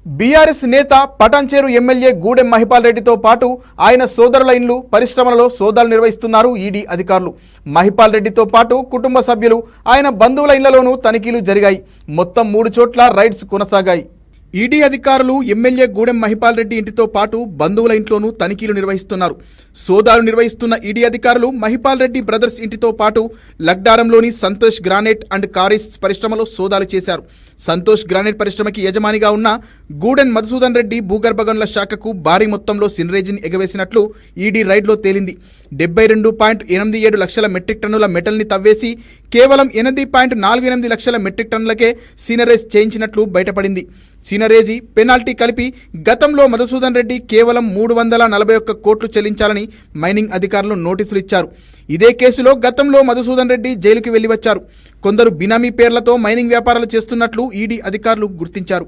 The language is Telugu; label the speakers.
Speaker 1: బీఆర్ఎస్ నేత పటాన్చేరు ఎమ్మెల్యే గూడెం మహిపాల్ రెడ్డితో పాటు ఆయన సోదరుల ఇండ్లు పరిశ్రమలలో సోదాలు నిర్వహిస్తున్నారు ఈడీ అధికారులు. మహిపాల్ రెడ్డితో పాటు కుటుంబ సభ్యులు ఆయన బంధువుల ఇళ్లలోనూ తనిఖీలు జరిగాయి. మొత్తం 3 చోట్ల రైడ్స్ కొనసాగాయి. ఈడీ అధికారులు ఎమ్మెల్యే గూడెం మహిపాల్ రెడ్డి ఇంటితో పాటు బంధువుల ఇంట్లోనూ తనిఖీలు నిర్వహిస్తున్నారు. సోదాలు నిర్వహిస్తున్న ఈడీ అధికారులు మహిపాల్ రెడ్డి బ్రదర్స్ ఇంటితో పాటు లగ్డారంలోని సంతోష్ గ్రానైట్ అండ్ కారీస్ పరిశ్రమలో సోదాలు చేశారు. సంతోష్ గ్రానైట్ పరిశ్రమకి యజమానిగా ఉన్న గూడెం మధుసూదన్ రెడ్డి భూగర్భ గనుల శాఖకు భారీ మొత్తంలో సినరేజిని ఎగవేసినట్లు ఈడీ రైడ్లో తేలింది. 72.87 లక్షల మెట్రిక్ టన్నుల మెటల్ని తవ్వేసి కేవలం 8.48 లక్షల మెట్రిక్ టన్నులకే సీనరేజ్ చేయించినట్లు బయటపడింది. సీనరేజీ పెనాల్టీ కలిపి గతంలో మధుసూదన్ రెడ్డి కేవలం 341 కోట్లు చెల్లించాలని మైనింగ్ అధికారులు నోటీసులు ఇచ్చారు. ఇదే కేసులో గతంలో మధుసూదన్ రెడ్డి జైలుకి వెళ్లి వచ్చారు. కొందరు బినామీ పేర్లతో మైనింగ్ వ్యాపారాలు చేస్తున్నట్లు ఈడీ అధికారులు గుర్తించారు.